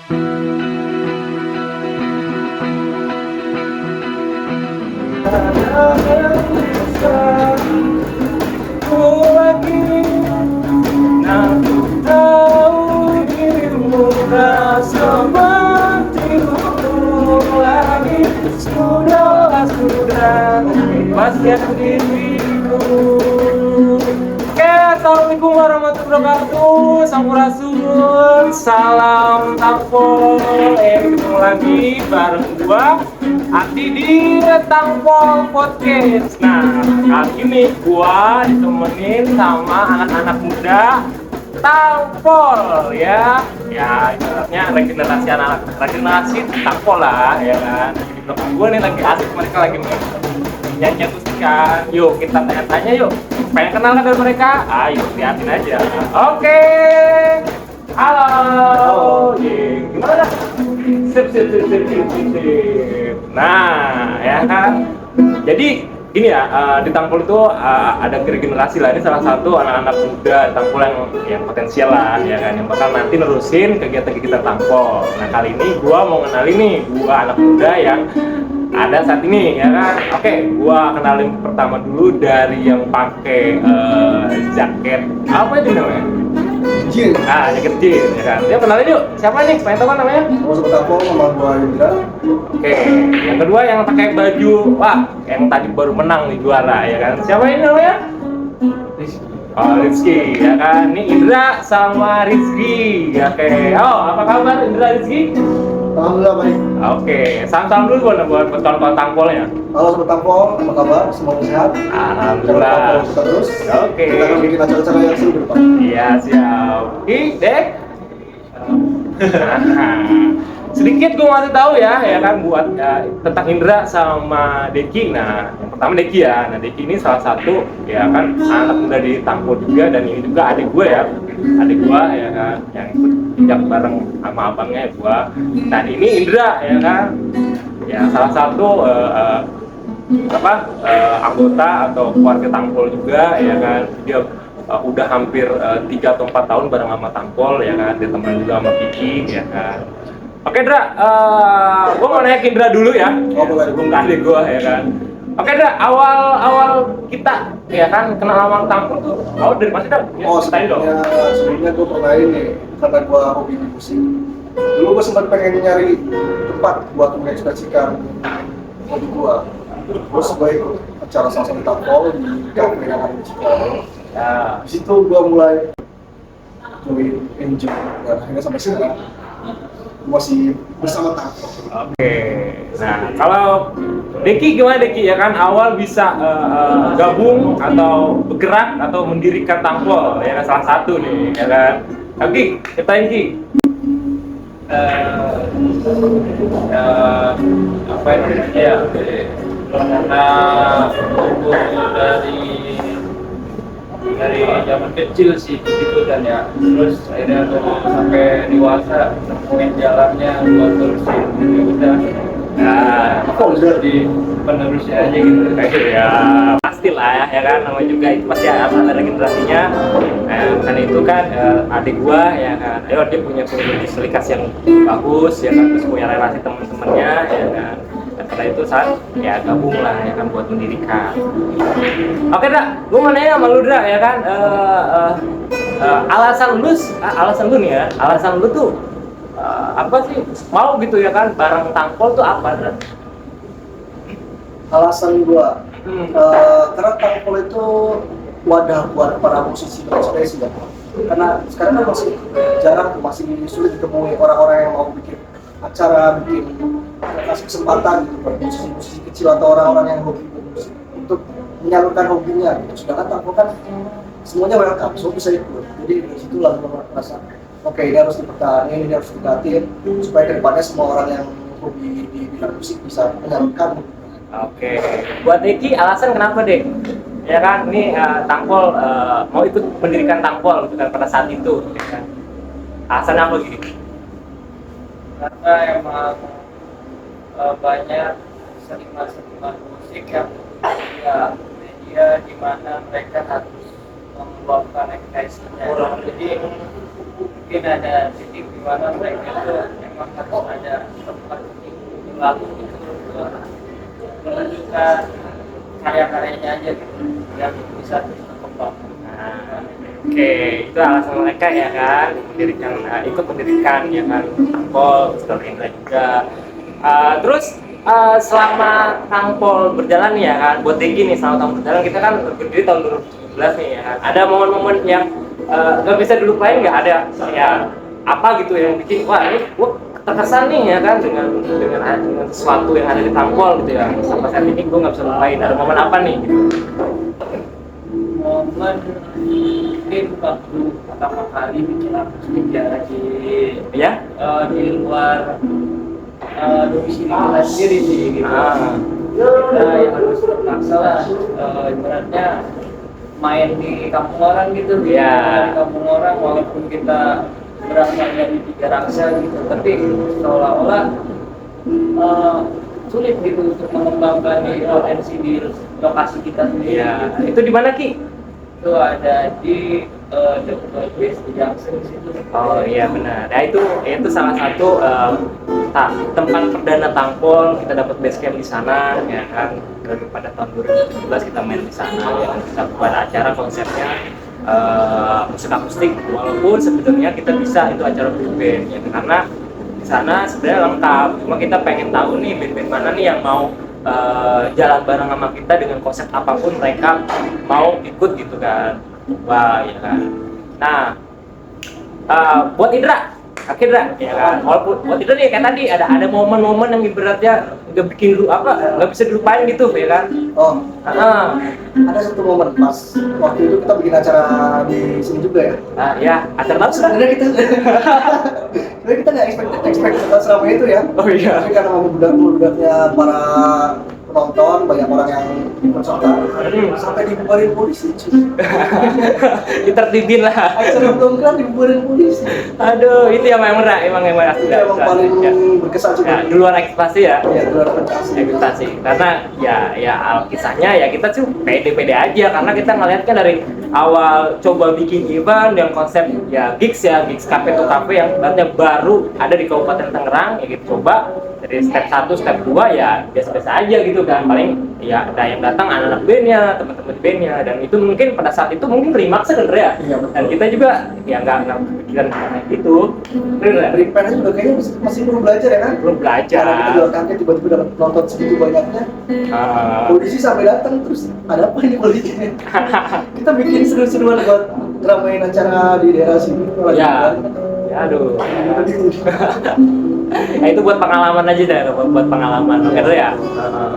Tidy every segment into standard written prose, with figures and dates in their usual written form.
Masih aku diriku. Oke, assalamualaikum warahmatullahi wabarakatuh. Sampurasun, salam tampol. Ketemu lagi bareng gua Adi di Tampol Podcast. Nah, kali ini gua ditemenin sama anak-anak muda Tampol ya. Ya, ibaratnya regenerasi Tampol lah ya kan. Di belakang gua nih lagi asik, mereka lagi nyanyi musikan. Yuk kita tanya-tanya yuk. Pengen kenal dengan mereka? Ayo liatin aja. Oke. Halo. Gimana? Sip. Nah, ya kan. Jadi ini ya, di Tampol itu ada regenerasi lah. Ini salah satu anak-anak muda Tampol yang potensial lah, ya kan, yang bakal nanti nerusin kegiatan Tampol. Nah, kali ini gua mau kenalin nih dua anak muda yang ada saat ini, ya kan. Oke, gua kenalin pertama dulu dari yang pakai jaket apa itu namanya? Jin. Jaket jeans, ya kan. Dia kenalin yuk. Siapa nih? Pengen tahu kan namanya? Mau sebut aku, nama gua Indra. Oke, yang kedua yang pakai baju, wah, yang tadi baru menang nih juara, ya kan. Siapa ini namanya? Rizky, ya kan. Ini Indra sama Rizky. Oke. Oh, apa kabar Indra, Rizky? Alhamdulillah baik. Oke, salam dulu buat kawan-kawan Tampolnya. Halo Sobat Tampol, apa kabar? Semoga sehat. Alhamdulillah. Jangan lupa kita terus. Oke. Kita akan bikin acara-acara yang seru ke depan. Iya, siap. Dek. Sedikit gue ngasih tahu ya kan, buat tentang Indra sama Deki. Nah, yang pertama Deki ya. Nah, Deki ini salah satu ya kan anak muda di Tampol juga, dan ini juga adik gue ya. Adik gue ya kan, yang ikut pinjam bareng sama abangnya gue. Dan ini Indra ya kan, ya salah satu anggota atau keluarga Tampol juga ya kan. Dia udah hampir 3 atau 4 tahun bareng sama Tampol ya kan. Dia teman juga sama Kiki ya kan. Oke Dra, gue mau nanya ke Indra dulu ya, sebelum ke adik gue ya kan. Oke Dra, awal kita ya kan kenal sama Tampol tuh awal dari mana Dra? Sebelumnya gue pernah ini, karena gue hobi musik. Dulu gue sempat pengen nyari tempat buat mengekspresikan hobi gue. Terus gue ikut acara salah satu Tampol di kafe yang ada di Cikarang. Nah, di situ gue mulai enjoy, dan akhirnya sampai sekarang masih bersama Tampol. Oke, nah kalau Deki gimana Deki ya kan, awal bisa gabung atau bergerak atau mendirikan Tampol ya kan, salah satu nih ya kan. Oke, ceritain Ki. Apa ini ya, karena tumbuh dari zaman kecil sih gitu, dan ya terus akhirnya sampai dewasa nemuin jalannya buat terusin ya udah. Nah, kok udah di penerusnya aja gitu. Ya pastilah ya kan, namanya juga itu pasti ada regenerasinya. Karena itu kan adik gua ya kan, dia punya komunikasi yang bagus ya kan, terus punya relasi teman-temannya ya kan. Dan karena itu saat ya gabung lah ya kan buat mendirikan. Oke Dra, gua mau nanya sama lu Dra ya kan, alasan lu nih ya, alasan lu tuh apa sih mau gitu ya kan bareng Tampol tuh apa Dra? Alasan gua karena Tampol itu wadah buat para musisi berekspresi ya. Karena sekarang kan masih sulit ditemui orang-orang yang mau bikin acara, kasih kesempatan gitu buat musisi-musisi kecil atau orang-orang yang hobi bermusik untuk menyalurkan hobinya gitu. Sedangkan Tampol kan semuanya welcome, semua bisa ikut. Jadi dari situ lalu merasa oke, ini harus dipertahankan, ini harus dilatih supaya kedepannya semua orang yang hobi di bidang musik bisa menyalurkan. Oke, buat Deki alasan kenapa Dek? Ya kan, ini Tampol mau ikut mendirikan Tampol gitu kan pada saat itu, ya kan? Alasan apa gitu? Karena emang banyak seniman musik yang punya media di mana mereka harus meluapkan ekspresinya. Jadi mungkin ada titik di mana mereka itu memang harus ada tempat lalu gitu buat menunjukkan karya-karyanya aja gitu yang bisa berkembang. Nah, oke, itu alasan mereka ya kan ikut mendirikan ya kan Tangpol, Saudara Indra juga. Terus selama Tangpol berjalan nih ya kan, buat Degi nih selama tahun berjalan kita kan berdiri tahun 2017 nih ya kan. Ada momen-momen yang nggak bisa dilupain nggak, ada ya apa gitu yang bikin wah ini gua terkesan nih ya kan dengan sesuatu yang ada di Tangpol gitu ya, sampai saat ini gua nggak bisa lupain. Ada momen apa nih gitu? Momen mungkin waktu pertama kali bikin akustik ya Ya? di luar domisili kita sendiri sih gitu. Kita yang harus terpaksa lah ibaratnya main di kampung orang gitu. Iya. Di kampung orang walaupun kita berasal dari Tiga Raksa gitu, tapi seolah-olah sulit gitu untuk mengembangkan di potensi di lokasi kita sendiri. Iya. Gitu. Itu di mana Ki? Itu ada di Dr. Base di Junction situ. Oh iya benar. Ya itu salah satu tempat perdana Tangpol, kita dapat base camp di sana ya kan. Pada tahun 2017 kita main di sana ya kan. Kita buat acara konsepnya musik akustik, walaupun sebenarnya kita bisa itu acara big band ya kan? Karena di sana sebenarnya lengkap. Cuma kita pengen tahu nih band-band mana nih yang mau jalan bareng sama kita dengan konsep apapun mereka mau ikut gitu kan. Wah ya kan. Nah buat Indra, akhirnya ya kan, walaupun buat Indra nih kayak tadi ada momen-momen yang ibaratnya nggak bisa dilupain gitu ya kan. Oh, ada satu momen pas waktu itu kita bikin acara di sini juga ya. Ya acara apa sih? Sebenarnya kita nggak expect seramai itu ya. Oh iya. Tapi karena membudaknya para penonton, banyak orang yang ikut serta, sampai dibubarin polisi cuy. Ditertibin lah. Acara belum kan dibubarin polisi. Aduh, itu yang emang asli. Itu emang paling berkesan juga. Ya, di luar ekspektasi ya. Iya, luar ekspektasi. Ekspektasi. Karena kisahnya ya kita tuh pede-pede aja karena kita ngeliat kan dari awal coba bikin event yang konsep gigs cafe to cafe yang sebenarnya baru ada di Kabupaten Tangerang ya gitu, coba dari step 1, step 2 ya biasa-biasa aja gitu kan, paling ya ada yang datang anak-anak bandnya, teman-teman bandnya, dan itu mungkin pada saat itu mungkin klimaks sebenarnya Iya, betul. dan kita juga ya nggak kepikiran kayak gitu, bener ya? Prepare juga kayaknya masih belum belajar ya kan? Belum belajar. Karena kita jual kaget tiba-tiba dapat nonton segitu banyaknya. Polisi sampai datang terus ada apa ini polisi? Kita bikin seru-seruan buat ngeramein acara di daerah sini. Ya, aduh. Ya itu buat pengalaman aja deh, buat pengalaman, gitu ya.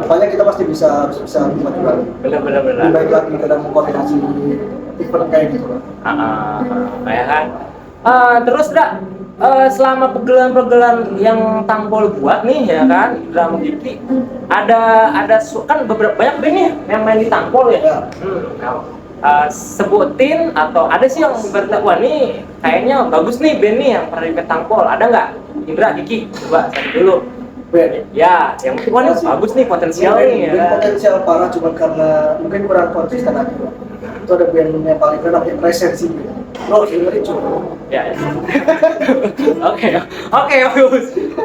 Makanya kita pasti bisa buat juga. Bener. Lebih baik lagi dalam mengkoordinasi event kayak gitu. Kayak kan. Terus selama pegelaran yang Tangpol buat nih ya kan, drama Kiki, ada kan beberapa banyak band nih yang main di Tangpol ya. Sebutin atau ada sih yang bertahu wah nih kayaknya bagus nih band nih yang pernah ikut Tangpol, ada nggak? Indra, Kiki, coba cari dulu. Band Ya, yang penting wah nih bagus nih potensial nih ya. Band potensial parah cuma karena mungkin kurang konsisten aja. Itu ada band yang paling keren namanya Resensi. Lo dengerin coba. Ya. Oke,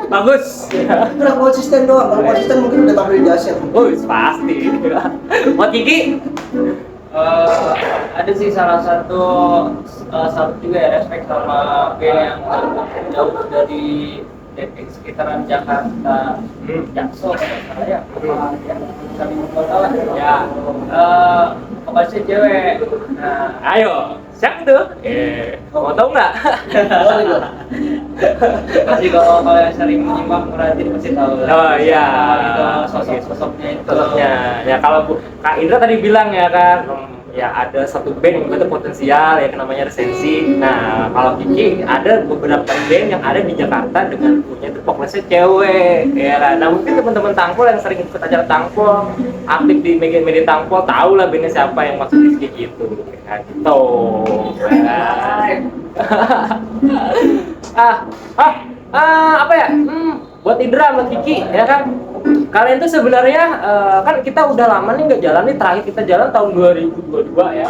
bagus. Kurang konsisten doang. Kalau konsisten mungkin udah tampil di dahsyat. Pasti. Buat Kiki? Ada sih salah satu juga ya, respect sama band yang jauh dari sekitaran Jakarta, Jaksel kalau salah ya, saling kota lah ya. Vokalisnya cewek. Nah, Ayo, siapa tuh? Mau tahu nggak? pasti kalau yang sering menyimak merhatiin pasti tahu lah. Oh iya. Itu sosoknya itu. Sosoknya. Ya kalau Kak Indra tadi bilang ya kan, ya ada satu band yang betul potensial ya namanya Resensi. Nah kalau Kiki ada beberapa band yang ada di Jakarta dengan punya itu vokalisnya cewek ya kan. Nah mungkin teman-teman Tangpol yang sering ikut acara Tangpol, aktif di media Tangpol, tahu lah bandnya siapa yang masuk di Kiki itu ya gitu apa ya, buat Indra sama Kiki ya kan, kalian tuh sebenarnya kan kita udah lama nih nggak jalan nih, terakhir kita jalan tahun 2022 ya,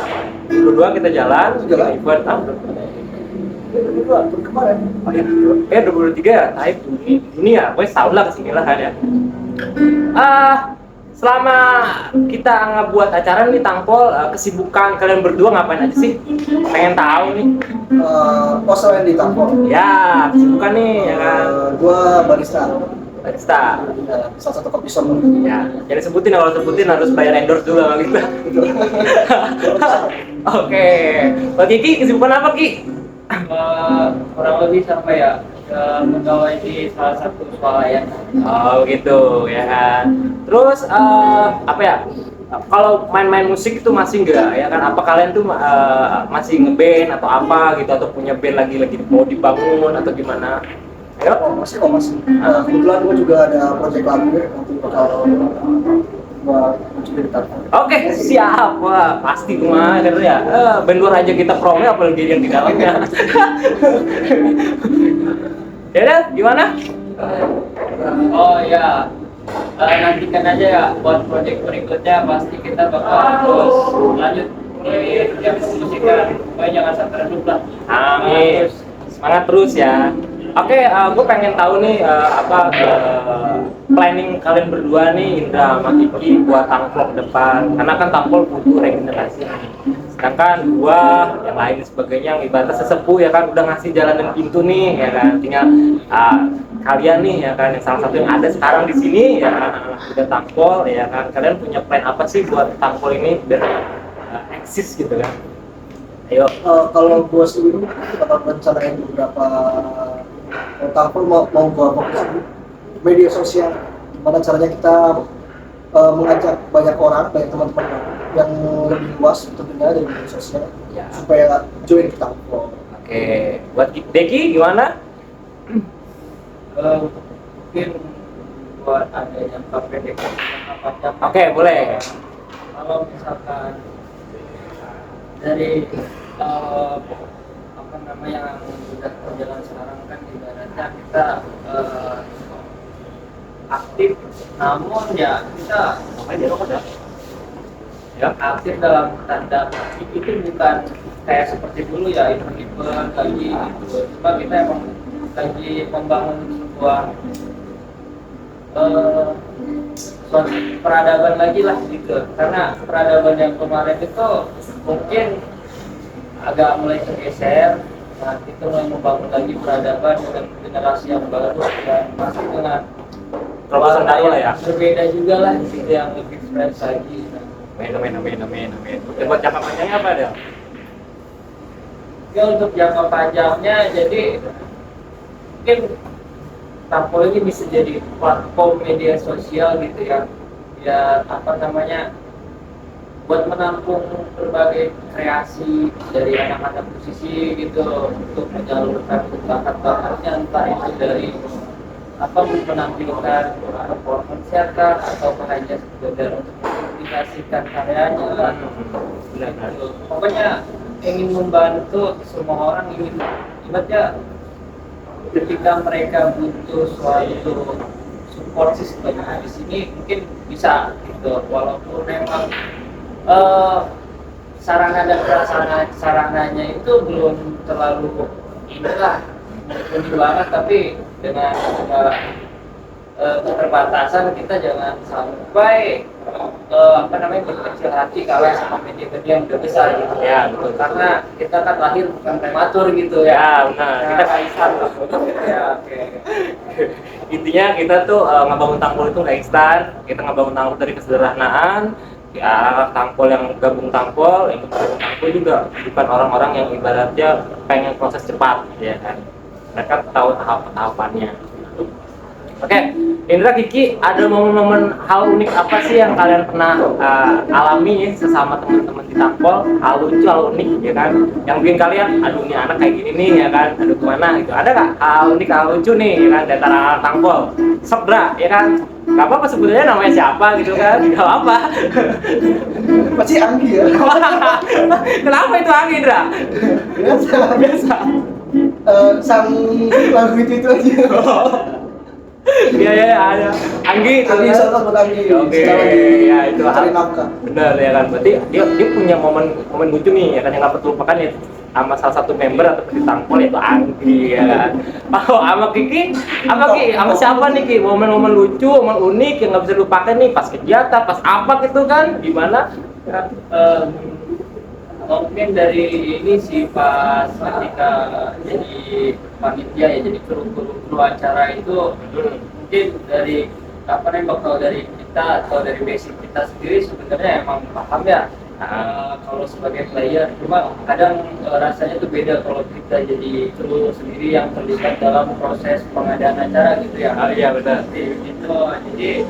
2022 kita jalan event 2022 tahun kemarin. Oh iya, 2023 ya, Taib dunia, pokoknya setahun lah kesini lah kan ya. Selama kita ngebuat acara nih Tangpol, kesibukan kalian berdua ngapain aja sih? Pengen tahu nih. Selain di Tampol, Ya, kesibukan nih ya kan. gua barista. Barista. Salah satu kopi shop. Ya, jadi sebutin, kalau sebutin harus bayar endorse dulu sama kita. Oke, Pak Kiki kesibukan apa Ki? Kurang lebih sampai ya pegawai di salah satu swalayan. Oh gitu ya kan. Terus apa ya? Kalau main-main musik itu masih enggak ya kan? Apa kalian tuh masih ngeband atau apa gitu, atau punya band lagi mau dibangun atau gimana? Ayo. Masih. Kebetulan gua juga ada project lagu ya, nanti bakal gua coba di Tampol. Oke, siap. Wah, pasti cuma ya. Band luar aja kita promo, apalagi yang di dalamnya. Ya udah, gimana? Oh ya, nantikan aja ya buat project berikutnya, pasti kita bakal terus lanjut di dunia musikan. Pokoknya jangan sampai redup lah. Amin. Semangat terus ya. Oke, gue pengen tahu nih planning kalian berdua nih, Indra sama Kiki, buat Tangpol ke depan. Karena kan Tangpol butuh regenerasi. Sedangkan gua yang lain sebagainya yang ibaratnya sesepuh ya kan, udah ngasih jalan dan pintu nih ya kan. Tinggal kalian nih ya kan, yang salah satu yang ada sekarang di sini ya kan, udah Tangpol ya kan. Kalian punya plan apa sih buat Tangpol ini biar eksis gitu kan? Ayo. Kalau gua sendiri bakal rencanain beberapa Tampol mau gua fokus di media sosial. Gimana caranya kita mengajak banyak teman-teman yang lebih luas tentunya dari media sosial Ya. supaya join ke Tampol. Oke, buat Deki gimana? Mungkin buat ada jangka pendek, jangka panjang. Oke, boleh. Kalau misalkan dari apa namanya yang sudah berjalan sekarang kan ibaratnya kita aktif, namun ya kita Ya. aktif dalam tanda kutip itu bukan kayak seperti dulu ya event lagi gitu. Cuma kita emang lagi membangun sebuah suatu peradaban lagi lah gitu. Karena peradaban yang kemarin itu mungkin agak mulai tergeser. Nah, kita mulai membangun lagi peradaban dengan generasi yang baru dan masih dengan Terobosan baru lah ya. berbeda juga lah gitu, yang lebih fresh lagi. Amin. Buat jangka panjangnya apa Del? Ya untuk jangka panjangnya, jadi mungkin Tampol ini bisa jadi platform media sosial gitu ya, apa namanya, buat menampung berbagai kreasi dari anak-anak musisi gitu, untuk menyalurkan bakat-bakatnya, entah itu dari menampilkan performance atau hanya sekedar untuk mempublikasikan karyanya lah. Gitu. Pokoknya ingin membantu semua orang, ingin ibaratnya ketika mereka butuh suatu support system di sini mungkin bisa gitu, walaupun memang sarana dan sarananya itu belum terlalu inilah mumpuni banget, tapi dengan keterbatasan kita jangan sampai berkecil hati kalah sama media-media yang udah besar gitu Ya, betul. karena kita kan lahir bukan prematur gitu Ya, benar. Kita instan loh ya. Oke. Intinya kita tuh ngebangun Tangpol itu nggak instan. Kita ngebangun Tangpol dari kesederhanaan. Ya, Tangpol yang gabung Tangpol juga bukan orang-orang yang ibaratnya pengen proses cepat, ya kan? Mereka tahu tahapannya. Oke, Indra, Kiki, ada momen-momen hal unik apa sih yang kalian pernah alami ya, sesama teman-teman di Tangpol? Hal lucu, hal unik, ya kan? Yang bikin kalian, aduh ini anak kayak gini nih, ya kan? Aduh kemana gitu? Ada nggak hal unik, hal lucu nih, ya kan? Dari anak Tangpol, Sobra, ya kan? Gak apa-apa sebetulnya namanya siapa gitu kan? Gak apa-apa. Pasti Anggi ya. Kenapa itu Anggi, Indra? Biasa. Sang lagu itu aja. Iya ya ada. Anggi itu Anggi kan. sangat buat Anggi. Oke, Sekarang lagi ya itu cari nafkah. benar ya kan. Berarti dia punya momen lucu nih ya kan yang nggak terlupakan ya sama salah satu member atau pecinta tampol itu Anggi ya kan. Kalau sama Kiki, sama siapa nih Ki? Momen-momen lucu, momen unik yang nggak bisa dilupakan nih pas kegiatan, pas apa gitu kan? Gimana? Ya. Mungkin dari ini sih pas ketika jadi panitia ya, jadi kru acara itu mungkin dari apa namanya bakal dari kita atau dari basic kita sendiri sebenarnya emang paham ya. Kalau sebagai player, cuma kadang rasanya tuh beda kalau kita jadi kru sendiri yang terlibat dalam proses pengadaan acara gitu ya. Iya benar. Gitu, jadi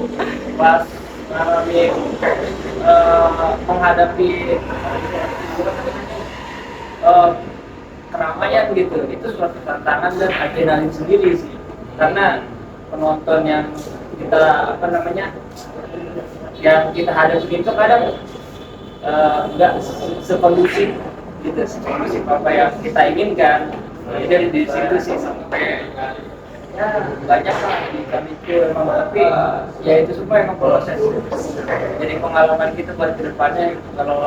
pas mengalami menghadapi keramaian gitu, itu suatu tantangan dan adrenalin sendiri sih, karena penonton yang kita apa namanya yang kita hadapi itu kadang nggak sekondusif gitu, sekondusif apa yang kita inginkan. Jadi dari situ sih sampai ya banyak lah di kami itu emang, tapi ya itu semua emang proses. Jadi pengalaman kita buat kedepannya kalau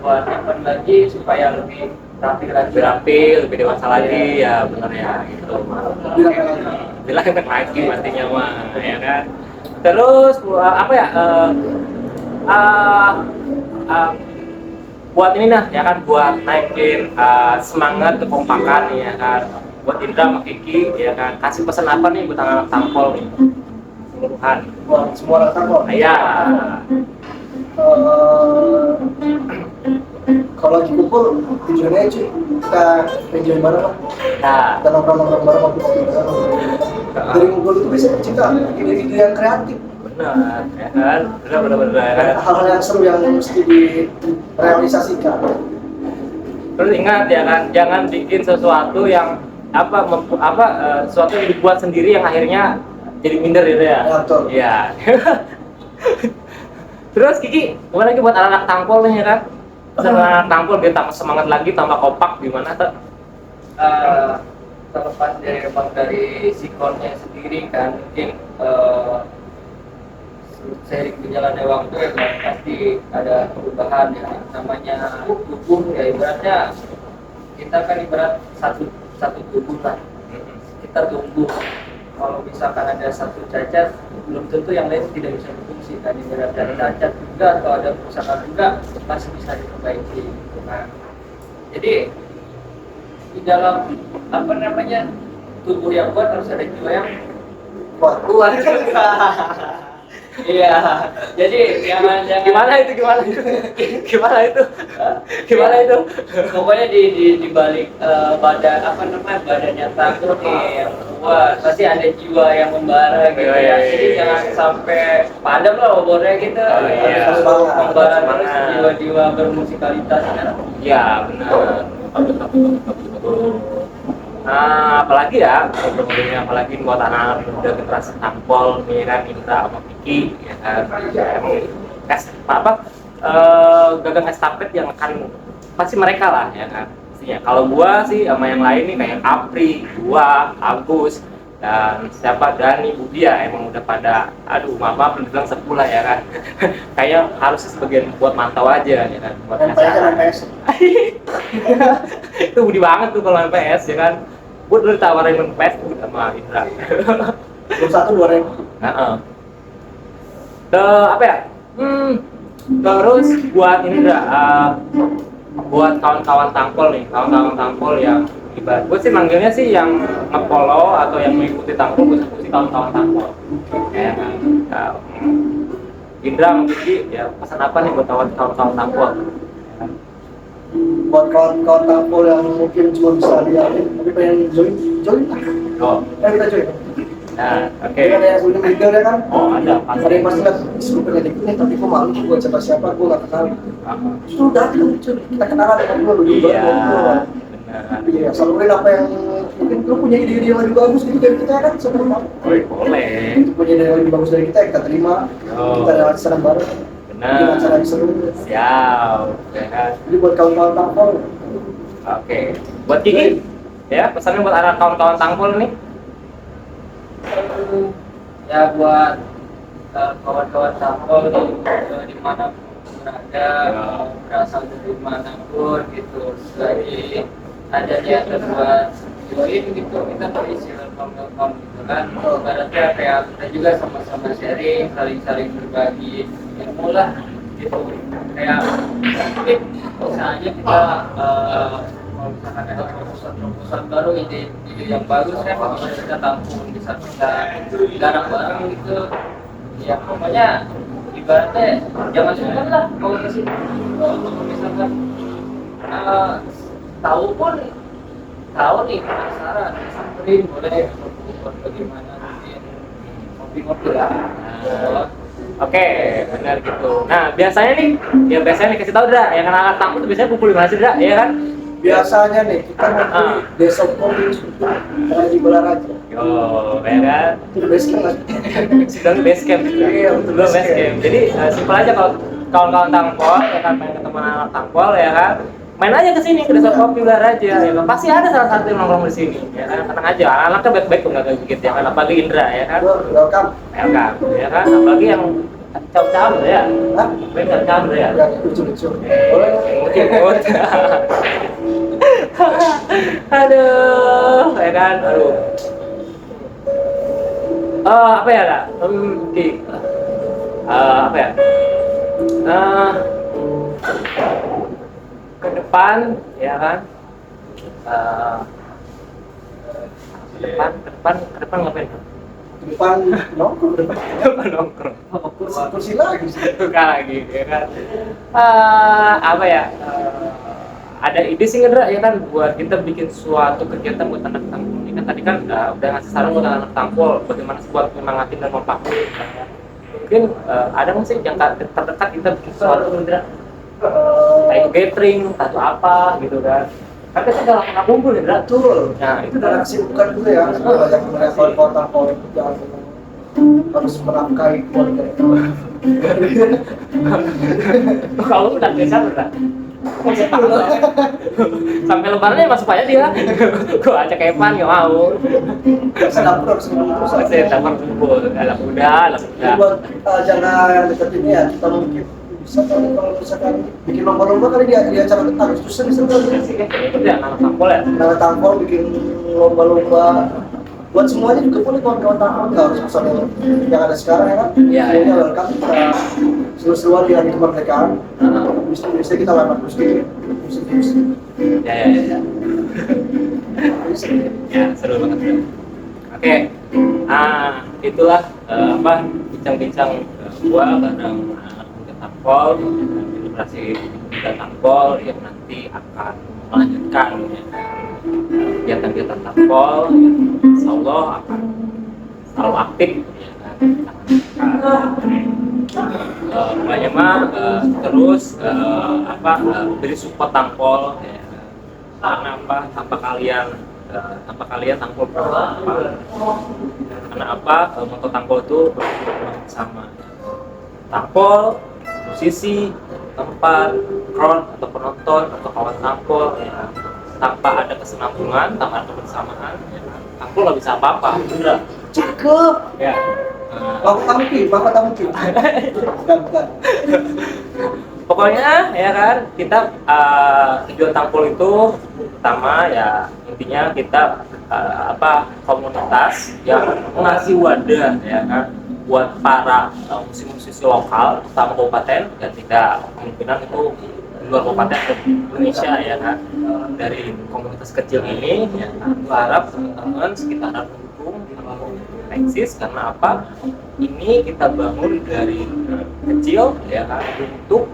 buat event lagi supaya lebih rapi, lebih dewasa lagi ya benar ya gitu. Bilang lagi pastinya mah ya kan. Terus apa ya? Buat ini nah ya kan, buat naikin semangat kekompakan ya kan, buat Indra sama Kiki ya kan, kasih pesan apa nih buat anak tampol nih keseluruhan Buat semua anak tampol. ya. Kalau lagi kumpul tujuannya cuy kita enjoy bareng lah, Nah, kita nongkrong bareng waktu bareng. Dari ngumpul itu bisa tercipta ide-ide yang kreatif, benar ya kan, benar ya kan. hal-hal yang seru yang mesti direalisasikan. Terus ingat ya kan, jangan bikin sesuatu yang sesuatu yang dibuat sendiri yang akhirnya jadi minder gitu ya. Ya, betul. Iya. Terus Kiki, gimana lagi buat anak-anak tampol nih ya kan? Anak tampol biar tambah semangat lagi, tambah kompak gimana tuh? Terlepas dari sikonnya sendiri kan, mungkin seiring berjalannya waktu ya pasti ada perubahan ya, namanya tubuh ya, ibaratnya kita kan ibarat satu tubuh lah, kita tumbuh. Kalau misalkan ada satu cacat, belum tentu yang lain tidak bisa berfungsi kan, ibarat ada cacat juga atau ada kerusakan juga masih bisa diperbaiki gitu kan. Jadi di dalam apa namanya tubuh yang kuat harus ada jiwa yang Kuat. Iya, jadi jangan Gimana itu? pokoknya di balik badan apa namanya badannya takut nih yang kuat, pasti ada jiwa yang membara gitu ya. Jadi jangan sampai padam lah obornya gitu. Harus membara terus jiwa-jiwa bermusikalitas kan. Iya benar. Nah, apalagi ya, problemnya apalagi buat anak-anak muda generasi tampol nih kan, Indra sama Kiki ya kan, gagang estafet yang akan pasti mereka lah ya kan. Pastinya. Kalau gua sih sama yang lain nih kayak Apri, gua, Agus, dan siapa Dani, Budia emang udah pada, aduh maaf belum bilang sepulah ya kan. Kayak harusnya sebagian buat mantau aja ya kan, buat MPS. itu budi banget tuh kalau MPS ya kan. Gue dulu ditawarin MPS tuh sama Indra. 21 2000. Apa ya? Terus buat Indra, buat kawan-kawan tampol yang ibarat gue sih manggilnya sih yang nge-follow atau yang mengikuti tampol, gue sih kawan-kawan tampol ya kan. Indra sama Kiki ya, pesan apa nih buat kawan-kawan tampol? Buat kawan-kawan tampol yang mungkin cuma bisa liatin tapi pengen join lah. Oh, Kita join. nah, oke. Jadi ada yang sebelum leader ya kan. Oh, ada Ada yang pasti lihat disuruh pengen ikut nih, tapi kok malu gue siapa gue nggak kenal. Justru datang cuy, kita kenalan dengan dulu Iya, benar. benar. Iya, salurin apa yang mungkin lu punya ide-ide yang lebih bagus gitu dari kita ya kan, sebenarnya. Boleh. Itu punya ide yang lebih bagus dari kita terima. Oh. Kita lewat senang bareng. Benar. Bikin acara yang seru. Siap, ya kan. Jadi buat kawan-kawan tampol, Oke. Buat Kiki, ya pesannya buat anak kawan-kawan tampol nih. ya buat kawan-kawan tampol nih di mana berada, berasal dari manapun gitu, selagi ada niatan buat join gitu, kita berisi welcome gitu kan. Ibaratnya kayak kita juga sama-sama sharing, saling berbagi ilmu lah gitu. Kayak mungkin misalnya kita kalau misalkan ada proposal baru, ide yang bagus kan bisa kita tampung, bisa kita garap bareng gitu. Ya pokoknya ibaratnya jangan sungkan lah kalau ke sini. Kalau misalkan eh, tahu pun tahu nih penasaran, samperin boleh buat bagaimana mungkin ngopi-ngopi lah. Oke, benar gitu. Nah, biasanya nih, ya biasanya nih kasih tahu dah, yang anak-anak tamu tuh biasanya kumpul di mana sih dah, ya kan? Biasanya nih kita ngumpul di desa Kopi karena di Balaraja. Yo, ya kan? Itu base camp kan? Sedang base camp juga. Iya, betul, Belum base base camp. camp. Jadi simpel aja kalau kawan-kawan tangpol, ya kan, pengen ketemu anak tangpol, ya kan? Main aja ke sini ke desa Kopi Balaraja, ya kan? Pasti ada salah satu yang nongkrong di sini, ya kan? Tenang aja, anak-anaknya baik-baik tuh nggak kayak gitu, ya kan? Apalagi Indra, ya kan? Welcome. Welcome, ya kan? Apalagi yang cam-cam ya, Hah? baik cam-cam ya. Ya, lucu-lucu. Boleh. Imut. Aduh, ya kan? Aduh. Apa ya, Kak? Apa ya? Ke depan, ya kan? Ke depan ngapain? Di depan nongkrong. Ke depan nongkrong. Kursi lagi sih. Buka lagi, ya kan? Apa ya? Ada ide sih Indra, ya kan, buat kita bikin suatu kegiatan buat anak tampol ini kan tadi kan udah ngasih saran buat anak tampol bagaimana sih buat menyemangatin dan mempakai mungkin ada nggak sih yang terdekat kita bikin suatu Indra kayak gathering atau apa gitu kan kita udah lama nggak kumpul Indra. Betul. Nah itu Kita udah kesibukan juga ya. Banyak melihat kawan-kawan yang harus menafkahi keluarga itu. kalau udah biasa udah sampai lebarannya masuk aja dia. Gua ajak Evan nggak mau. Bisa dapur harus ngumpul terus. Saya tampar kumpul, alam muda. Jadi buat jangka yang dekat ini ya kita mungkin bisa kalau misalkan bikin lomba-lomba kali di acara Agustusan bisa tuh. Itu ya anak tampol ya. Nah, tampol bikin lomba-lomba buat semuanya juga boleh kawan-kawan tampol nggak harus personil yang ada sekarang ya kan? Iya, Semuanya iya. welcome kita seru-seruan di hari kemerdekaan. Bisa kita lama terus di musik. Ya. Ya, seru banget. Bro. Oke. Itulah apa bincang-bincang gua bareng anak muda tampol, generasi muda tampol yang nanti akan melanjutkan ya, kegiatan-kegiatan tampol yang insya Allah akan selalu aktif ya kan. Pokoknya mah terus beri support tampol ya. Karena apa tanpa kalian tampol apa karena apa moto tampol itu bersama tampol musisi tempat crowd atau penonton atau kawan tampol ya. Tanpa ada kesenambungan tanpa ada kebersamaan ya. Tampol nggak bisa apa-apa bener Cakep. ya. Bapak tamu ki. Bukan. Pokoknya ya kan kita tujuan tampol itu pertama ya intinya kita komunitas yang ngasih wadah ya kan buat para musisi-musisi lokal terutama kabupaten dan tidak kemungkinan itu di luar kabupaten atau Indonesia ya kan dari komunitas kecil ini ya kan harap teman-teman sekitaran mendukung eksis karena apa ini kita bangun dari kecil ya kan untuk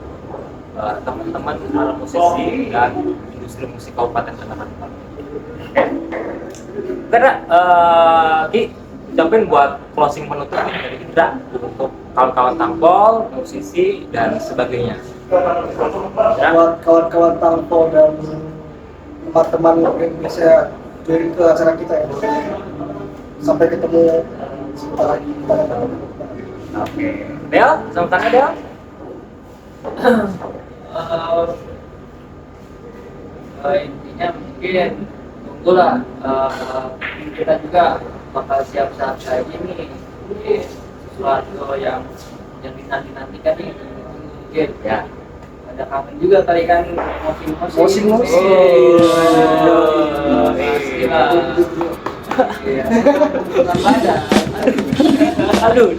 teman-teman para musisi dan industri musik Kabupaten Tangerang. Oke. Karena Ki ucapin buat closing penutup dari Indra untuk kawan-kawan tampol, musisi dan sebagainya. Buat kawan-kawan tampol dan teman-teman yang bisa join ke acara kita ya. Sampai ketemu sebentar lagi. Oke. Del, selamat datang Del. Intinya mungkin tunggulah kita juga bakal siap-siap kayak gini sesuatu yang dinanti-nantikan nih mungkin Ya. ada kangen juga kali kan Mosing. pastilah. Iya. Ada. Aduh.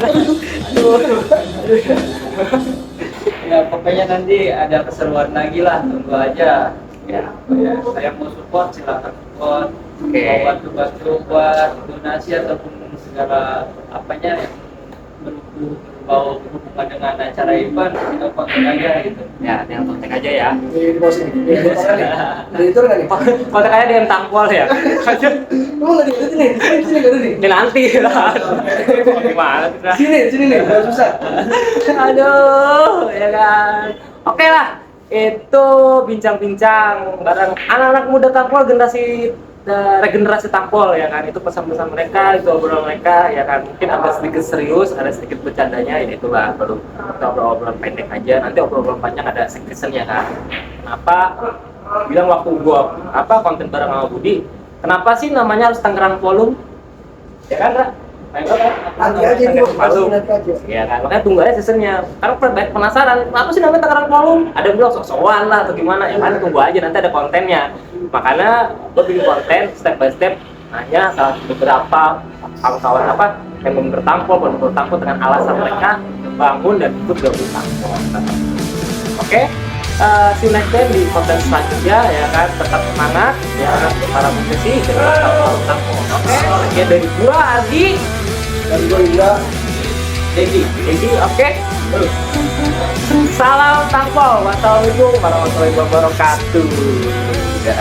Ya pokoknya nanti ada keseruan lagi lah, tunggu aja. Ya. Ya, saya mau support silakan support. Oke. Mau bantu-bantu buat donasi ataupun segala apanya yang berhubungan dengan acara event, kita kontak aja gitu. Ya, yang kontak aja ya. Di bawah sini. Ada itu nggak nih? Kontak aja DM Tampol ya. Lu nggak di sini? Sini nggak ada nih? Ya nanti lah. Gimana sih? Ra? Sini nih, nggak susah. Aduh, ya kan. Oke lah, itu bincang-bincang bareng anak-anak muda Tampol, regenerasi Tampol ya kan. Itu pesan-pesan mereka, itu obrolan mereka ya kan. Mungkin agak sedikit serius, ada sedikit bercandanya. Ini itulah baru kita obrolan pendek aja. Nanti obrolan panjang ada section-nya kan. Kenapa bilang waktu gua konten bareng sama Budi, kenapa sih namanya harus Tangerang Volume? Ya kan, Ra? Nanti aja nih, nanti aja. Ya kan, makanya tunggu aja seasonnya. Karena banyak penasaran, kenapa sih namanya Tangerang Volume? Ada yang bilang sok-sokan lah atau gimana, ya kan tunggu aja, nanti ada kontennya. Makanya gue bikin konten step by step, nanya salah beberapa kawan-kawan yang bertampol dengan alasan mereka bangun dan ikut gabung Tampol. Oke, see you next time di konten selanjutnya ya kan, tetap semangat ya kan, para musisi dengan Tampol. Oke, sekian dari gua Adi. Dan gue juga Jadi, oke. Salam Tampol. Wassalamualaikum warahmatullahi wabarakatuh. Ya.